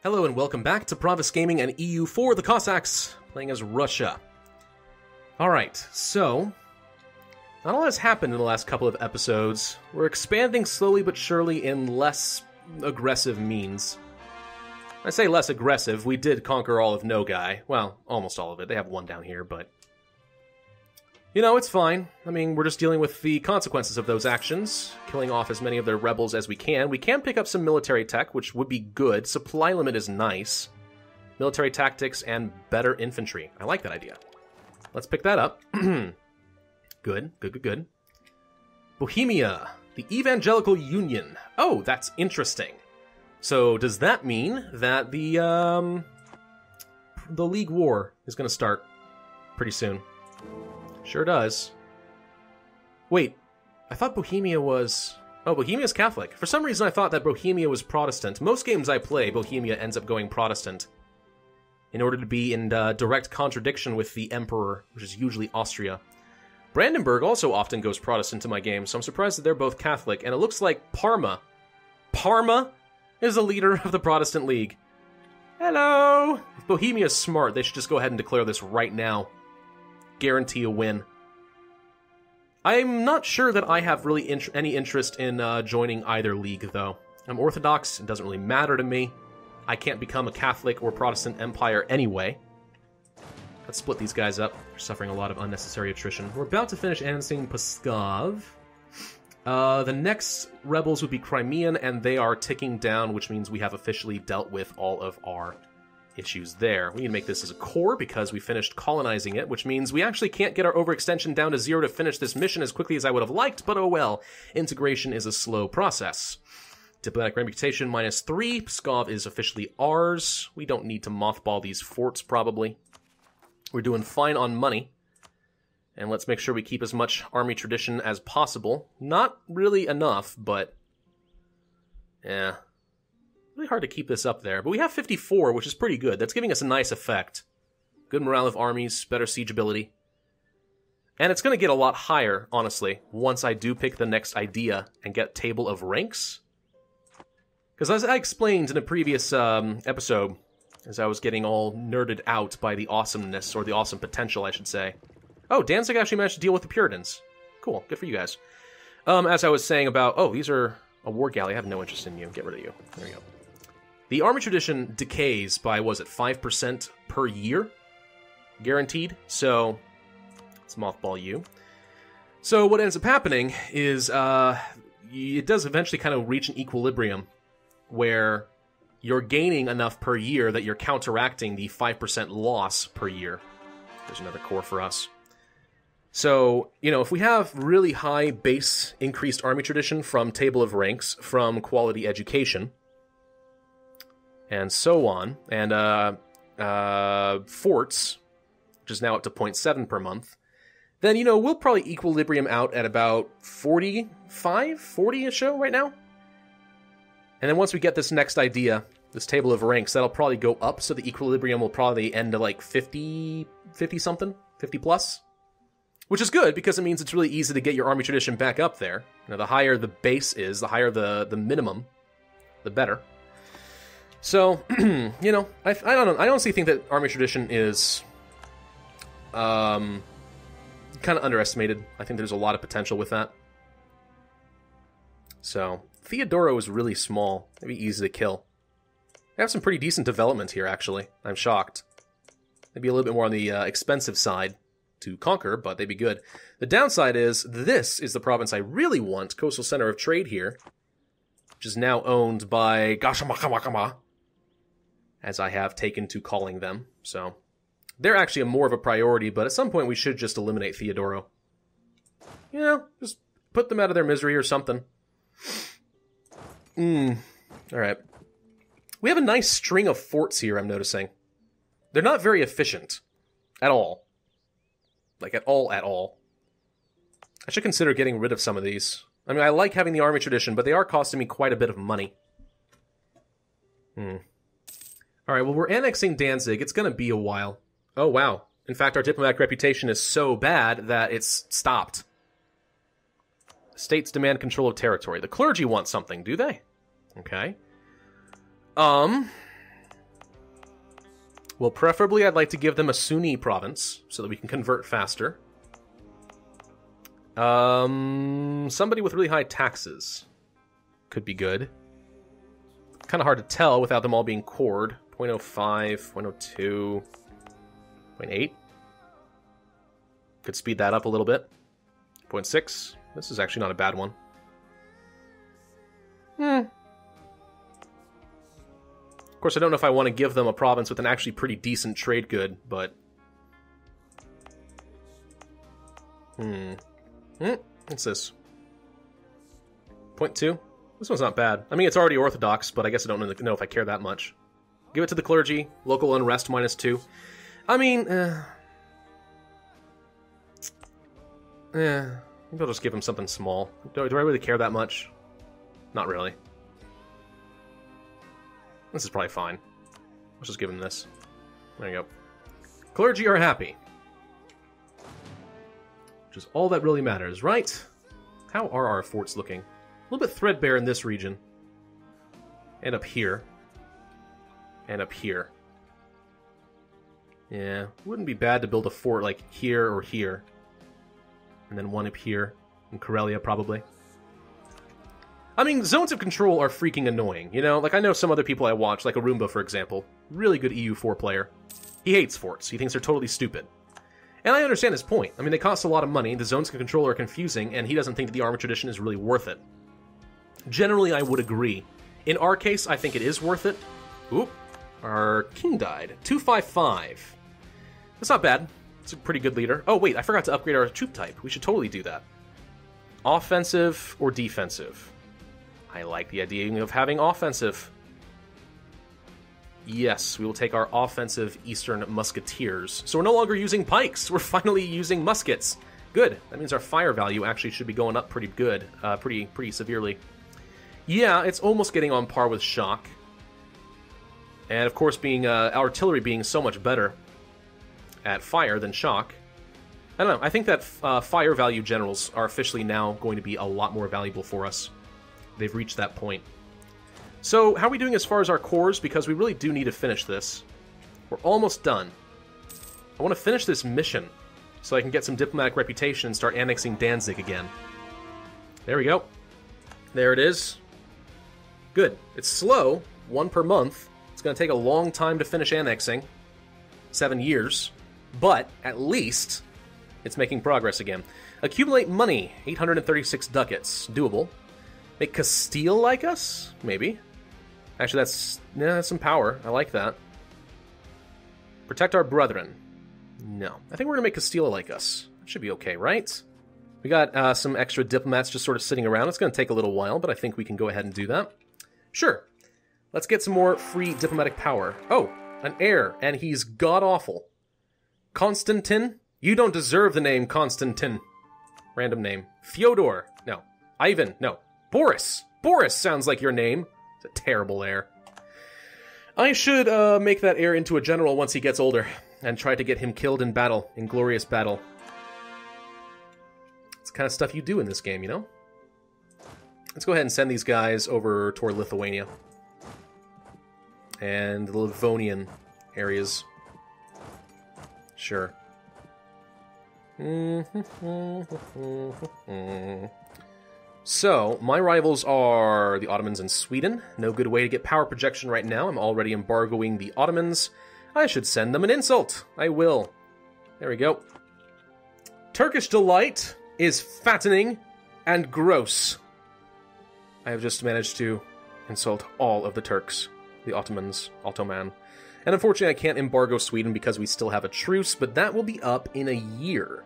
Hello and welcome back to Pravus Gaming and EU for the Cossacks, playing as Russia. Alright, so, not a lot has happened in the last couple of episodes. We're expanding slowly but surely in less aggressive means. I say less aggressive, we did conquer all of Nogai. Well, almost all of it. They have one down here, but... you know, it's fine. I mean, we're just dealing with the consequences of those actions, killing off as many of their rebels as we can. We can pick up some military tech, which would be good. Supply limit is nice. Military tactics and better infantry. I like that idea. Let's pick that up. Good. Bohemia, the Evangelical Union. Oh, that's interesting. So, does that mean that the League War is going to start pretty soon? Sure does. Wait, I thought Bohemia was... oh, Bohemia's Catholic. For some reason I thought that Bohemia was Protestant. Most games I play, Bohemia ends up going Protestant. In order to be in direct contradiction with the Emperor, which is usually Austria. Brandenburg also often goes Protestant in my games, so I'm surprised that they're both Catholic. And it looks like Parma is the leader of the Protestant League. Hello! If Bohemia's smart, they should just go ahead and declare this right now. Guarantee a win. I'm not sure that I have really any interest in joining either league, though. I'm Orthodox, it doesn't really matter to me. I can't become a Catholic or Protestant empire anyway. Let's split these guys up. They're suffering a lot of unnecessary attrition. We're about to finish annexing Pskov. The next rebels would be Crimean, and they are ticking down, which means we have officially dealt with all of our issues there. We need to make this as a core because we finished colonizing it, which means we actually can't get our overextension down to 0 to finish this mission as quickly as I would have liked, but oh well. Integration is a slow process. Diplomatic reputation -3. Pskov is officially ours. We don't need to mothball these forts, probably. We're doing fine on money. And let's make sure we keep as much army tradition as possible. Not really enough, but... yeah. Really hard to keep this up there. But we have 54, which is pretty good. That's giving us a nice effect. Good morale of armies, better siege ability. And it's going to get a lot higher, honestly, once I do pick the next idea and get table of ranks. Because as I explained in a previous episode, as I was getting all nerded out by the awesomeness, or the awesome potential, I should say. Oh, Danzig actually managed to deal with the Puritans. Cool, good for you guys. As I was saying about, oh, these are a war galley. I have no interest in you. Get rid of you. There you go. The army tradition decays by, was it 5% per year? Guaranteed. So, let's mothball you. So what ends up happening is it does eventually kind of reach an equilibrium where you're gaining enough per year that you're counteracting the 5% loss per year. There's another core for us. So, you know, if we have really high base increased army tradition from table of ranks, from quality education, and so on, and forts, which is now up to 0.7 per month, then, you know, we'll probably equilibrium out at about 45, 40-ish right now. And then once we get this next idea, this table of ranks, that'll probably go up, so the equilibrium will probably end to like 50-something, 50 plus. Which is good, because it means it's really easy to get your army tradition back up there. You know, the higher the base is, the higher the minimum, the better. So, you know, I don't know. I honestly think that army tradition is kind of underestimated. I think there's a lot of potential with that. So, Theodoro is really small. It'd be easy to kill. I have some pretty decent development here, actually. I'm shocked. Maybe a little bit more on the expensive side to conquer, but they'd be good. The downside is, this is the province I really want, coastal center of trade here, which is now owned by Gashamakama, as I have taken to calling them. So, they're actually more of a priority, but at some point we should just eliminate Theodoro. You know, just put them out of their misery or something. Alright. We have a nice string of forts here, I'm noticing. They're not very efficient. At all. Like, at all. I should consider getting rid of some of these. I mean, I like having the army tradition, but they are costing me quite a bit of money. Alright, well, we're annexing Danzig. It's gonna be a while. Oh, wow. In fact, our diplomatic reputation is so bad that it's stopped. States demand control of territory. The clergy want something, do they? Okay. Well, preferably I'd like to give them a Sunni province, so that we can convert faster. Somebody with really high taxes could be good. Kind of hard to tell without them all being cored. 0.05, 0.02, 0.8. Could speed that up a little bit. 0.6. This is actually not a bad one. Of course, I don't know if I want to give them a province with an actually pretty decent trade good, but... What's this? 0.2? This one's not bad. I mean, it's already Orthodox, but I guess I don't know if I care that much. Give it to the clergy. Local unrest -2. I mean, maybe I'll just give him something small. Do I really care that much? Not really. This is probably fine. Let's just give him this. There you go. Clergy are happy. Which is all that really matters, right? How are our forts looking? A little bit threadbare in this region. And up here. And up here. Yeah, wouldn't be bad to build a fort like here or here. And then one up here. In Karelia, probably. I mean, zones of control are freaking annoying, you know? Like, I know some other people I watch, like Arumba, for example. Really good EU4 player. He hates forts. He thinks they're totally stupid. And I understand his point. I mean, they cost a lot of money, the zones of control are confusing, and he doesn't think that the armor tradition is really worth it. Generally, I would agree. In our case, I think it is worth it. Oop. Our king died. 255. That's not bad. It's a pretty good leader. Oh, wait, I forgot to upgrade our troop type. We should totally do that. Offensive or defensive? I like the idea of having offensive. Yes, we will take our offensive Eastern Musketeers. So we're no longer using pikes. We're finally using muskets. Good. That means our fire value actually should be going up pretty good. Pretty severely. Yeah, it's almost getting on par with shock. And of course, being artillery being so much better at fire than shock. I don't know. I think that fire value generals are officially now going to be a lot more valuable for us. They've reached that point. So, how are we doing as far as our cores? Because we really do need to finish this. We're almost done. I want to finish this mission so I can get some diplomatic reputation and start annexing Danzig again. There we go. There it is. Good. It's slow. 1 per month. It's going to take a long time to finish annexing. 7 years. But, at least, it's making progress again. Accumulate money. 836 ducats. Doable. Make Castile like us? Maybe. Actually, that's some power. I like that. Protect our brethren. No. I think we're going to make Castile like us. That should be okay, right? We got some extra diplomats just sort of sitting around. It's going to take a little while, but I think we can go ahead and do that. Sure. Let's get some more free diplomatic power. Oh, an heir, and he's god-awful. Konstantin? You don't deserve the name Konstantin. Random name. Fyodor. No. Ivan. No. Boris! Boris sounds like your name. It's a terrible heir. I should make that heir into a general once he gets older, and try to get him killed in battle, in glorious battle. It's the kind of stuff you do in this game, you know? Let's go ahead and send these guys over toward Lithuania. And the Livonian areas. Sure. So, my rivals are the Ottomans and Sweden. No good way to get power projection right now. I'm already embargoing the Ottomans. I should send them an insult. I will. There we go. Turkish delight is fattening and gross. I have just managed to insult all of the Turks. The Ottomans. Ottoman. And unfortunately, I can't embargo Sweden because we still have a truce, but that will be up in a year.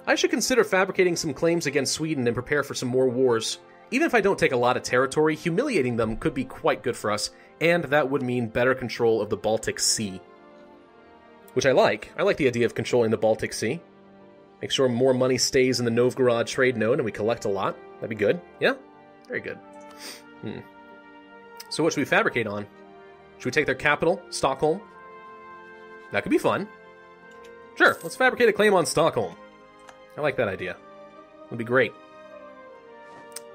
I should consider fabricating some claims against Sweden and prepare for some more wars. Even if I don't take a lot of territory, humiliating them could be quite good for us, and that would mean better control of the Baltic Sea. Which I like. I like the idea of controlling the Baltic Sea. Make sure more money stays in the Novgorod trade node and we collect a lot. That'd be good. Yeah? Very good. So what should we fabricate on? Should we take their capital, Stockholm? That could be fun. Sure, let's fabricate a claim on Stockholm. I like that idea. It'd be great.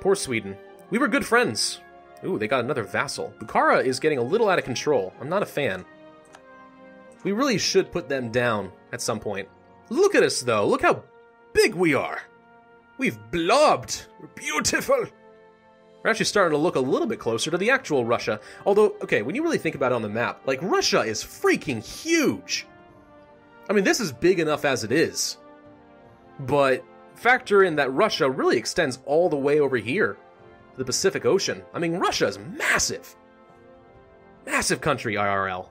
Poor Sweden. We were good friends. Ooh, they got another vassal. Bukhara is getting a little out of control. I'm not a fan. We really should put them down at some point. Look at us, though. Look how big we are. We've blobbed. We're beautiful. We're actually starting to look a little bit closer to the actual Russia. Although, okay, when you really think about it on the map, like, Russia is freaking huge. I mean, this is big enough as it is. But factor in that Russia really extends all the way over here to the Pacific Ocean. I mean, Russia is massive. Massive country, IRL.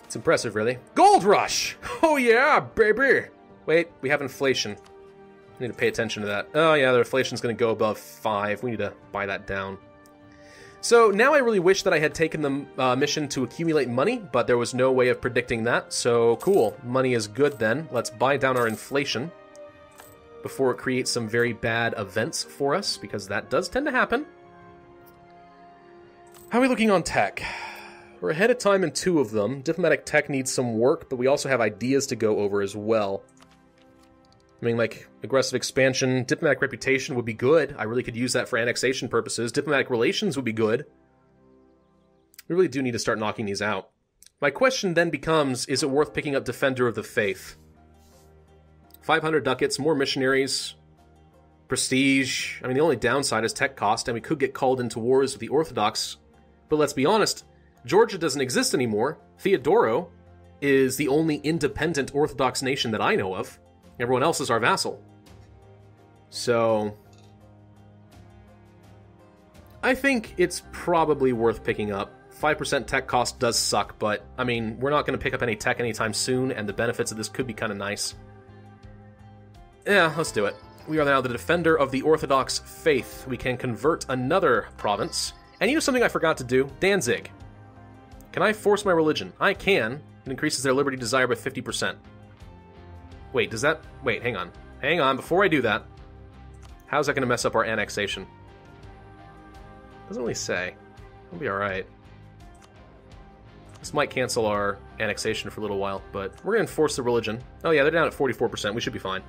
It's impressive, really. Gold rush! Oh yeah, baby! Wait, we have inflation. I need to pay attention to that. Oh yeah, the inflation's going to go above 5. We need to buy that down. So now I really wish that I had taken the mission to accumulate money, but there was no way of predicting that. So cool, money is good then. Let's buy down our inflation before it creates some very bad events for us, because that does tend to happen. How are we looking on tech? We're ahead of time in 2 of them. Diplomatic tech needs some work, but we also have ideas to go over as well. I mean, like, aggressive expansion, diplomatic reputation would be good. I really could use that for annexation purposes. Diplomatic relations would be good. We really do need to start knocking these out. My question then becomes, is it worth picking up Defender of the Faith? 500 ducats, more missionaries, prestige. I mean, the only downside is tech cost, and we could get called into wars with the Orthodox. But let's be honest, Georgia doesn't exist anymore. Theodoro is the only independent Orthodox nation that I know of. Everyone else is our vassal. So I think it's probably worth picking up. 5% tech cost does suck, but, I mean, we're not going to pick up any tech anytime soon, and the benefits of this could be kind of nice. Yeah, let's do it. We are now the Defender of the Orthodox Faith. We can convert another province. And you know something I forgot to do? Danzig. Can I force my religion? I can. It increases their liberty desire by 50%. Wait, does that... Wait, hang on. Hang on, before I do that, how's that going to mess up our annexation? Doesn't really say. We'll be alright. This might cancel our annexation for a little while, but we're going to enforce the religion. Oh yeah, they're down at 44%. We should be fine.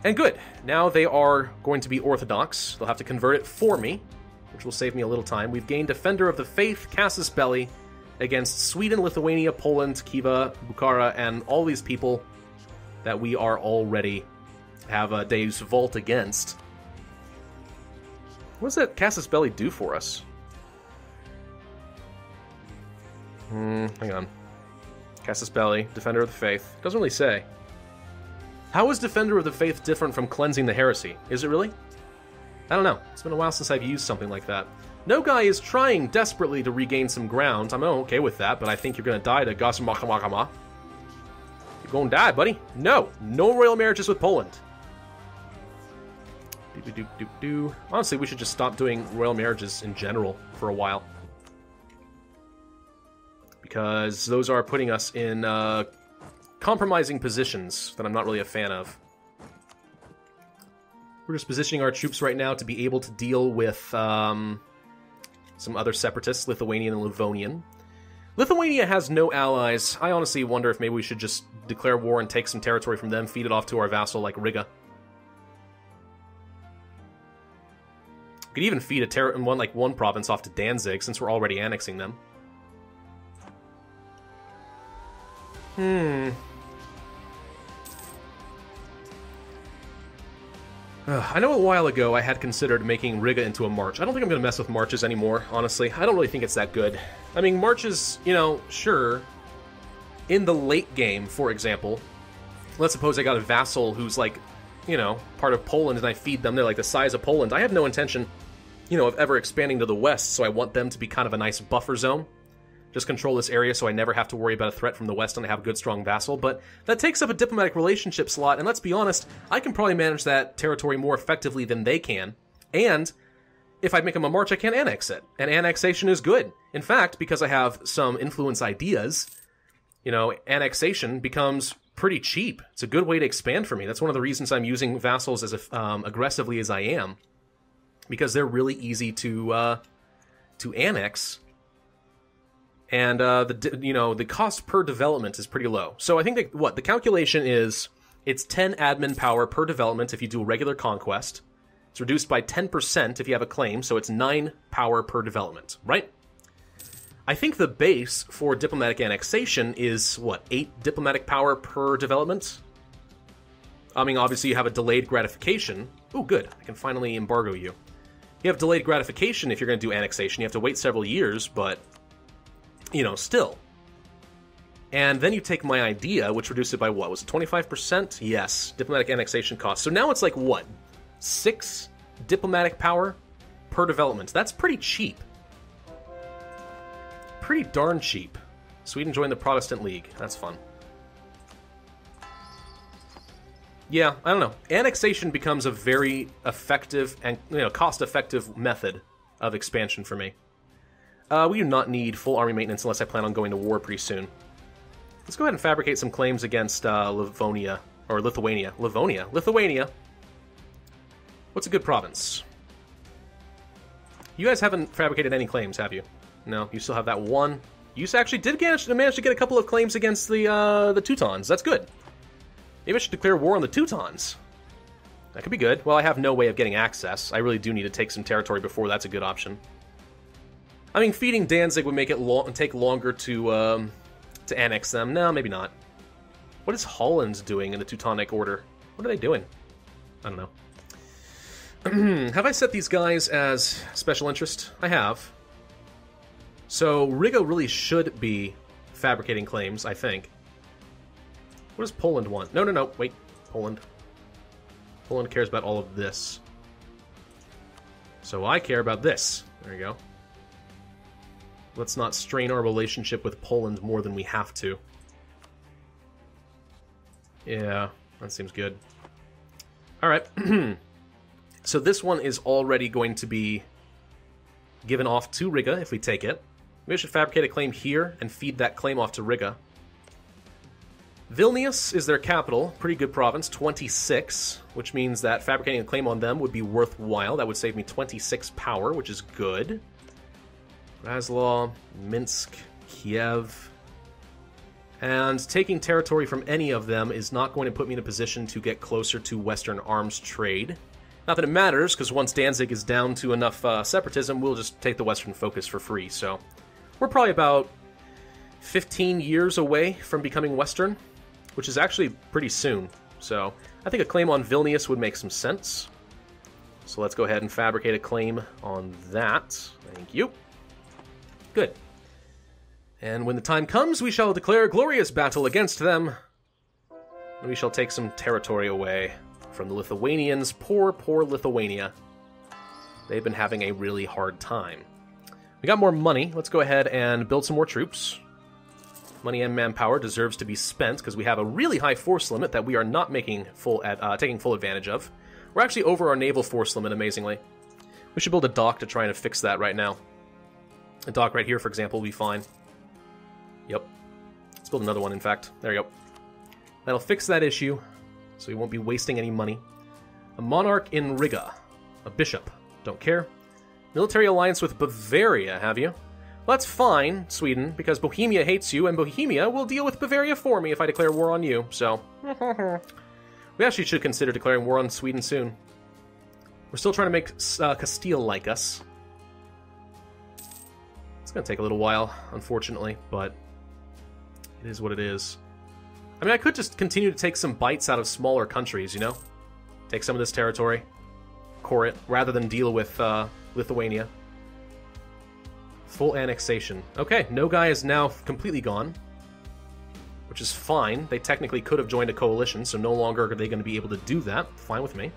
And good. Now they are going to be Orthodox. They'll have to convert it for me, which will save me a little time. We've gained Defender of the Faith, Casus Belli, against Sweden, Lithuania, Poland, Khiva, Bukhara, and all these people that we are already have a Deus Vult against. What does that Casus Belli do for us? Hang on. Casus Belli, Defender of the Faith. Doesn't really say. How is Defender of the Faith different from Cleansing the Heresy? Is it really? I don't know. It's been a while since I've used something like that. No guy is trying desperately to regain some ground. I'm okay with that, but I think you're going to die to Gasumakama. You're going to die, buddy. No. No royal marriages with Poland. Honestly, we should just stop doing royal marriages in general for a while. Because those are putting us in compromising positions that I'm not really a fan of. We're just positioning our troops right now to be able to deal with some other separatists, Lithuanian and Livonian. Lithuania has no allies. I honestly wonder if maybe we should just declare war and take some territory from them, feed it off to our vassal like Riga. We could even feed one province off to Danzig, since we're already annexing them. I know a while ago I had considered making Riga into a march. I don't think I'm going to mess with marches anymore, honestly. I don't really think it's that good. I mean, marches, you know, sure. In the late game, for example, let's suppose I got a vassal who's like, you know, part of Poland and I feed them. They're like the size of Poland. I have no intention, you know, of ever expanding to the west, so I want them to be kind of a nice buffer zone. Just control this area so I never have to worry about a threat from the west and I have a good, strong vassal. But that takes up a diplomatic relationship slot, and let's be honest, I can probably manage that territory more effectively than they can. And if I make them a march, I can't annex it. And annexation is good. In fact, because I have some influence ideas, you know, annexation becomes pretty cheap. It's a good way to expand for me. That's one of the reasons I'm using vassals as aggressively as I am. Because they're really easy to annex. And the cost per development is pretty low. So I think that, the calculation is, it's 10 admin power per development if you do a regular conquest. It's reduced by 10% if you have a claim, so it's 9 power per development, right? I think the base for diplomatic annexation is, what, 8 diplomatic power per development? I mean, obviously you have a delayed gratification. Ooh, good. I can finally embargo you. You have delayed gratification if you're going to do annexation. You have to wait several years, but, you know, still. And then you take my idea, which reduced it by what? Was it 25%? Yes, diplomatic annexation cost. So now it's like, what, 6 diplomatic power per development? That's pretty cheap. Pretty darn cheap. Sweden joined the Protestant League. That's fun. Yeah, I don't know. Annexation becomes a very effective and, you know, cost-effective method of expansion for me. We do not need full army maintenance unless I plan on going to war pretty soon. Let's go ahead and fabricate some claims against Livonia, or Lithuania. Lithuania. What's a good province? You guys haven't fabricated any claims, have you? No, you still have that one. You actually did manage to get a couple of claims against the Teutons. That's good. Maybe I should declare war on the Teutons. That could be good. Well, I have no way of getting access. I really do need to take some territory before that's a good option. I mean, feeding Danzig would make it take longer to annex them. No, maybe not. What is Holland doing in the Teutonic Order? What are they doing? I don't know. Have I set these guys as special interest? I have. So Riga really should be fabricating claims, I think. What does Poland want? No, wait. Poland. Poland cares about all of this. So I care about this. There you go. Let's not strain our relationship with Poland more than we have to. Yeah, that seems good. Alright. So this one is already going to be given off to Riga if we take it. Maybe I should fabricate a claim here and feed that claim off to Riga. Vilnius is their capital. Pretty good province. 26, which means that fabricating a claim on them would be worthwhile. That would save me 26 power, which is good. Raslaw, Minsk, Kiev. And taking territory from any of them is not going to put me in a position to get closer to Western arms trade. Not that it matters, because once Danzig is down to enough separatism, we'll just take the Western focus for free. So we're probably about 15 years away from becoming Western, which is actually pretty soon. So I think a claim on Vilnius would make some sense. So let's go ahead and fabricate a claim on that. Thank you. Good. And when the time comes, we shall declare a glorious battle against them. And we shall take some territory away from the Lithuanians. Poor, poor Lithuania. They've been having a really hard time. We got more money. Let's go ahead and build some more troops. Money and manpower deserves to be spent because we have a really high force limit that we are not making taking full advantage of. We're actually over our naval force limit, amazingly. We should build a dock to try and fix that right now. A dock right here, for example, will be fine. Yep. Let's build another one, in fact. There you go. That'll fix that issue, so we won't be wasting any money. A monarch in Riga. A bishop. Don't care. Military alliance with Bavaria, have you? Well, that's fine, Sweden, because Bohemia hates you, and Bohemia will deal with Bavaria for me if I declare war on you, so... We actually should consider declaring war on Sweden soon. We're still trying to make Castile like us. It's going to take a little while, unfortunately, but it is what it is. I mean, I could just continue to take some bites out of smaller countries, you know? Take some of this territory, core it, rather than deal with Lithuania. Full annexation. Okay, Nogai is now completely gone, which is fine. They technically could have joined a coalition, so no longer are they going to be able to do that. Fine with me.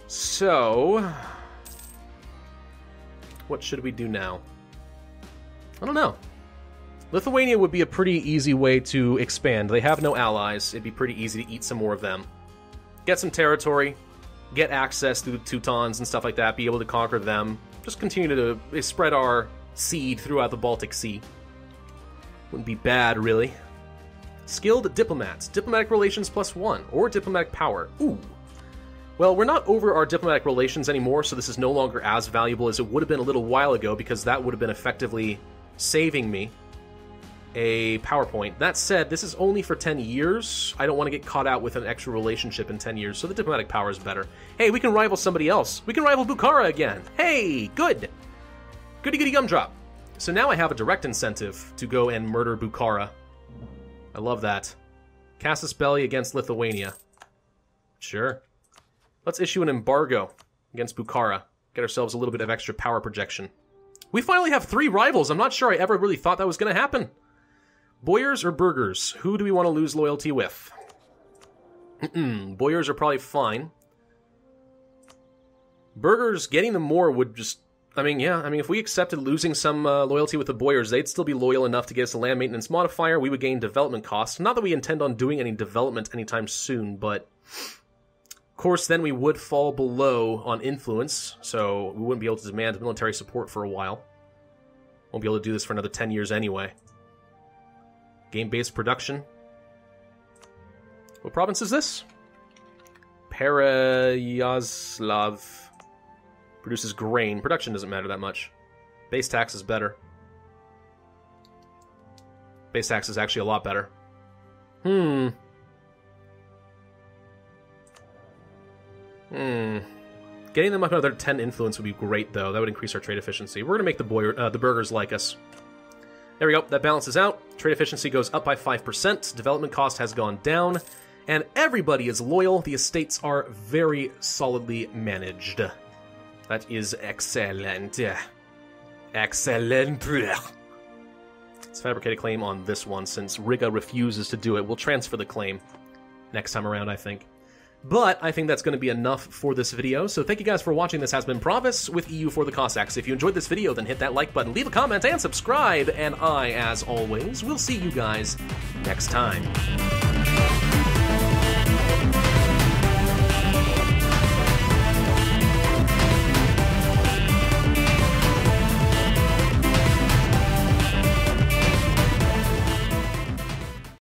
So, what should we do now? I don't know. Lithuania would be a pretty easy way to expand. They have no allies. It'd be pretty easy to eat some more of them. Get some territory, get access through the Teutons and stuff like that, be able to conquer them. Just continue to spread our seed throughout the Baltic Sea. Wouldn't be bad, really. Skilled diplomats. Diplomatic relations +1, or diplomatic power. Ooh. Well, we're not over our diplomatic relations anymore, so this is no longer as valuable as it would have been a little while ago, because that would have been effectively saving me a PowerPoint. That said, this is only for 10 years. I don't want to get caught out with an extra relationship in 10 years, so the diplomatic power is better. Hey, we can rival somebody else. We can rival Bukhara again. Hey, good. Goody goody gumdrop. So now I have a direct incentive to go and murder Bukhara. I love that. Casus Belli against Lithuania. Sure. Let's issue an embargo against Bukhara. Get ourselves a little bit of extra power projection. We finally have 3 rivals. I'm not sure I ever really thought that was going to happen. Boyars or burghers? Who do we want to lose loyalty with? Boyars are probably fine. Burghers, getting them more would just... I mean, yeah, if we accepted losing some loyalty with the Boyars, they'd still be loyal enough to get us a land maintenance modifier. We would gain development costs. Not that we intend on doing any development anytime soon, but... Of course, then we would fall below on influence, so we wouldn't be able to demand military support for a while. Won't be able to do this for another 10 years anyway. Game-based production. What province is this? Pereyaslav. Produces grain. Production doesn't matter that much. Base tax is better. Base tax is actually a lot better. Getting them up another 10 influence would be great, though. That would increase our trade efficiency. We're going to make the burghers like us. There we go. That balances out. Trade efficiency goes up by 5%. Development cost has gone down. And everybody is loyal. The estates are very solidly managed. That is excellent. Excellent. Let's fabricate a claim on this one, since Riga refuses to do it. We'll transfer the claim next time around, I think. But I think that's going to be enough for this video, so thank you guys for watching. This has been Pravus with EU for the Cossacks. If you enjoyed this video, then hit that like button, leave a comment, and subscribe, and I, as always, will see you guys next time.